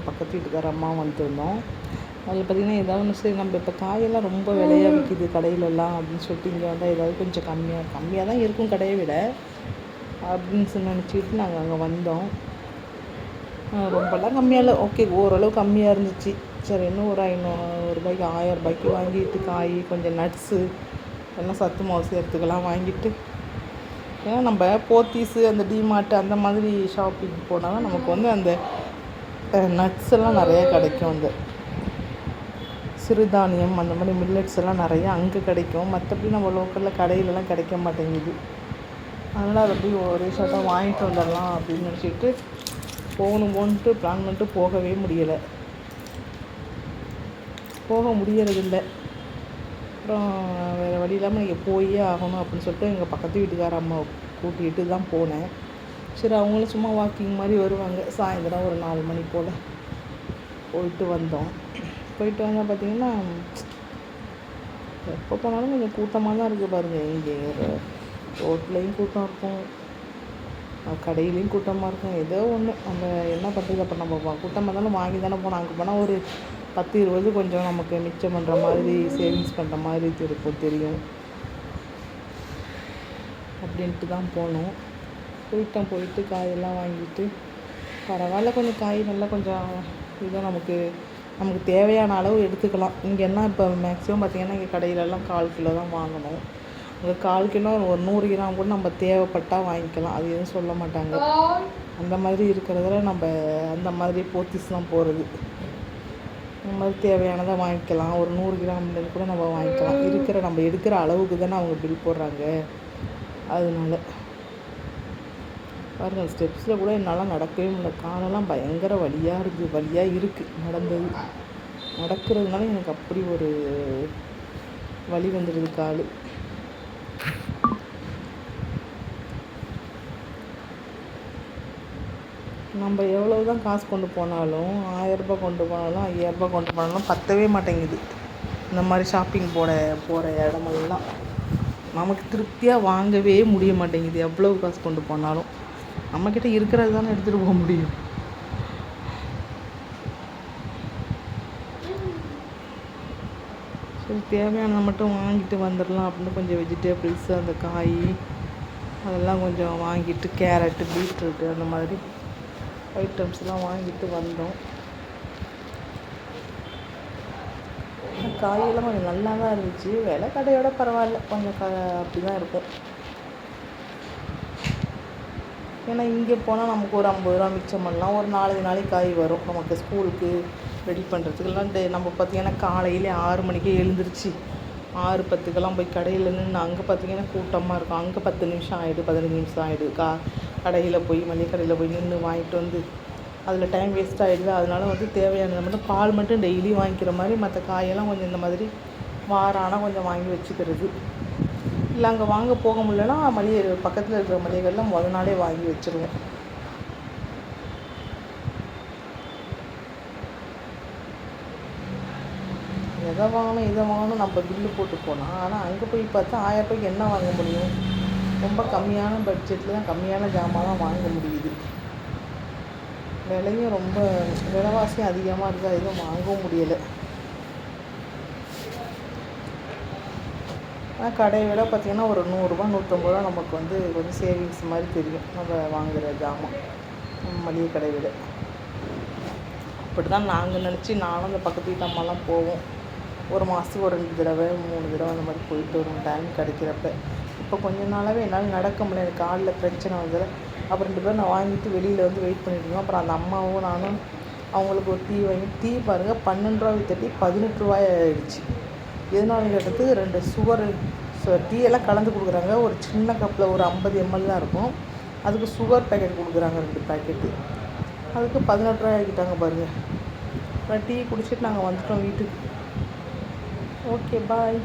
பக்கத்து வீட்டுக்கார அம்மா வந்துருந்தோம். அதில் பார்த்திங்கன்னா ஏதாவது ஒன்று சரி நம்ம இப்போ காயெல்லாம் ரொம்ப விலையாக விற்கிது கடையிலலாம் அப்படின்னு சொல்லிட்டு இங்கே வந்தால் ஏதாவது கொஞ்சம் கம்மியாக தான் இருக்கும் கடையை விட அப்படின்னு நினச்சிக்கிட்டு நாங்கள் அங்கே வந்தோம். ரொம்பலாம் கம்மியாக இல்லை, ஓகே ஓரளவு கம்மியாக இருந்துச்சு. சரி இன்னும் ஒரு 500 ரூபாய்க்கு 1000 ரூபாய்க்கு வாங்கிட்டு காய் கொஞ்சம் நட்ஸு எல்லாம் சத்து மாவு சேர்த்துக்கெல்லாம் வாங்கிட்டு, ஏன்னா நம்ம போத்தீஸு அந்த டிமார்ட் அந்த மாதிரி ஷாப்பிங் போனால் தான் நமக்கு வந்து அந்த நட்ஸ் எல்லாம் நிறையா கிடைக்கும். அந்த சிறுதானியம் அந்த மாதிரி மில்லட்ஸ் எல்லாம் நிறையா அங்கே கிடைக்கும். மற்றபடி நம்ம லோக்கலில் கடையிலலாம் கிடைக்க மாட்டேங்குது. அதனால் அதை போய் ஒரே ஷாட்டாக வாங்கிட்டு வந்துடலாம் அப்படின்னு நினச்சிட்டு போகணுமோன்ட்டு பிளான் பண்ணிட்டு போகவே முடியலை, போக முடியறதில்லை. அப்புறம் வேறு வழி இல்லாமல் இங்கே போயே ஆகணும் அப்படின்னு சொல்லிட்டு எங்கள் பக்கத்து வீட்டுக்கார அம்மாவை கூட்டிகிட்டு தான் போனேன். சரி அவங்களும் சும்மா வாக்கிங் மாதிரி வருவாங்க, சாயந்தரம் ஒரு 4 மணி போல் போயிட்டு வந்தோம். போயிட்டு வந்தால் பார்த்திங்கன்னா எப்போ போனாலும் கொஞ்சம் கூட்டமாக தான் இருக்குது பாருங்கள். இங்கே ரோட்லேயும் கூட்டம் இருக்கும், கடையிலையும் கூட்டமாக இருக்கும். ஏதோ ஒன்று நம்ம என்ன பண்ணுறது, அப்போ நம்ம கூட்டமாக இருந்தாலும் வாங்கி தானே போனோம். அங்கே போனால் ஒரு 10-20 கொஞ்சம் நமக்கு மிச்சம் பண்ணுற மாதிரி சேவிங்ஸ் பண்ணுற மாதிரி இருக்கும் தெரியும் அப்படின்ட்டு தான் போனோம். போயிட்டு காயெல்லாம் வாங்கிட்டு பரவாயில்ல, கொஞ்சம் காய் நல்லா கொஞ்சம் இதாக நமக்கு தேவையான அளவு எடுத்துக்கலாம். இங்கே என்ன இப்போ மேக்ஸிமம் பார்த்திங்கன்னா இங்கே கடையிலலாம் 1/4 கிலோ தான் வாங்கணும். அங்கே 1/4 கிலோ ஒரு 100 கிராம் கூட நம்ம தேவைப்பட்டால் வாங்கிக்கலாம், அது எதுவும் சொல்ல மாட்டாங்க. அந்த மாதிரி இருக்கிறதுல நம்ம அந்த மாதிரி போத்தீஸ்லாம் போகிறது, இந்த மாதிரி தேவையானதை வாங்கிக்கலாம். ஒரு 100 கிராம்லேருந்து கூட நம்ம வாங்கிக்கலாம். நம்ம எடுக்கிற அளவுக்கு தானே அவங்க பில் போடுறாங்க. அதனால பாருங்கள், ஸ்டெப்ஸில் கூட என்னால் நடக்கவே முடியல, காலெல்லாம் பயங்கர வலியாக இருக்குது. நடக்கிறதுனால எனக்கு அப்படி ஒரு வலி வந்துடுது கால். நம்ம எவ்வளோ தான் காசு கொண்டு போனாலும் 1000 ரூபாய் கொண்டு போனாலும் 5000 ரூபாய் கொண்டு போனாலும் பத்தவே மாட்டேங்குது. இந்த மாதிரி ஷாப்பிங் போகிற இடமெல்லாம் நமக்கு திருப்தியாக வாங்கவே முடிய மாட்டேங்குது. எவ்வளோ காசு கொண்டு போனாலும் நம்மக்கிட்ட இருக்கிறது தானே எடுத்துகிட்டு போக முடியும். சரி தேவையானதை மட்டும் வாங்கிட்டு வந்துடலாம் அப்படின்னு கொஞ்சம் வெஜிடபிள்ஸு அந்த காய் அதெல்லாம் கொஞ்சம் வாங்கிட்டு, கேரட்டு பீட்ரூட்டு அந்த மாதிரி ஐட்டம்ஸ்லாம் வாங்கிட்டு வந்தோம். காயெல்லாம் கொஞ்சம் நல்லா தான் இருந்துச்சு, விலை கடையோட பரவாயில்ல, கொஞ்சம் அப்படி தான் இருக்கும். ஏன்னா இங்கே போனால் நமக்கு ஒரு 50 ரூபா மிச்சம் பண்ணலாம், ஒரு 4 நாளைக்கு காய் வரும். நமக்கு ஸ்கூலுக்கு ரெடி பண்ணுறதுக்கெல்லாம் நம்ம பார்த்திங்கன்னா காலையிலே 6 மணிக்கே எழுந்திரிச்சு 6:10க்கெல்லாம் போய் கடையில் நின்று அங்கே பார்த்திங்கன்னா கூட்டமாக இருக்கும். அங்கே 10 நிமிஷம் ஆகிடும், 15 நிமிஷம் ஆகிடும். கடையில் போய் மளிகை கடையில் போய் நின்று வாங்கிட்டு வந்து அதில் டைம் வேஸ்ட் ஆகிடுது. அதனால வந்து தேவையானது மட்டும் பால் மட்டும் டெய்லி வாங்கிக்கிற மாதிரி, மற்ற காயெல்லாம் கொஞ்சம் இந்த மாதிரி வாரம் ஆனால் கொஞ்சம் வாங்கி வச்சுக்கிறது. இல்லை அங்கே வாங்க போக முடியலன்னா பக்கத்தில் இருக்கிற மளிகை கடையில் முதல் நாளே வாங்கி வச்சுருவோம். இதை வாங்கணும் நம்ம பில்லு போட்டு போனால், ஆனால் அங்கே போய் பார்த்தா 1000 ரூபாய்க்கு என்ன வாங்க முடியும்? ரொம்ப கம்மியான பட்ஜெட்டில் தான் கம்மியான ஜாமான் வாங்க முடியுது. விலையும் ரொம்ப விலைவாசியும் அதிகமாக இருக்குது, எதுவும் வாங்கவும் முடியலை. ஆனால் கடையை விட பார்த்திங்கன்னா ஒரு 100 ரூபா 150 ரூபா நமக்கு வந்து கொஞ்சம் சேவிங்ஸ் மாதிரி தெரியும் நம்ம வாங்குகிற ஜாமான் மளிகை கடை விட. அப்படி தான் நாங்கள் நினச்சி நானும் அந்த பக்கத்து வீட்டு அம்மாலாம் போவோம். ஒரு மாதத்துக்கு ஒரு 2 தடவை 3 தடவை அந்த மாதிரி போயிட்டு வரும் டைம் கிடைக்கிறப்ப. இப்போ கொஞ்ச நாளாகவே என்னால் நடக்க முடியல, எனக்கு காலில் பிரச்சனை வந்ததில். அப்புறம் 2 பேர் நான் வாங்கிட்டு வெளியில் வந்து வெயிட் பண்ணிட்டுருந்தோம். அப்புறம் அந்த அம்மாவும் நானும் அவங்களுக்கு ஒரு டீ வாங்கி, டீ பாருங்கள் 12 ரூபா வித்தட்டி 18 ரூபாய் ஆகிடுச்சு. எதனால கேட்டது, 2 சுகர் டீ எல்லாம் கலந்து கொடுக்குறாங்க. ஒரு சின்ன கப்பில் ஒரு 50 ml தான் இருக்கும், அதுக்கு சுகர் பேக்கெட் கொடுக்குறாங்க 2 பேக்கெட்டு, அதுக்கு 18 ரூபாய் ஆகிட்டாங்க பாருங்கள். அப்புறம் டீ குடிச்சிட்டு நாங்கள் வந்துட்டோம் வீட்டுக்கு. Okay bye.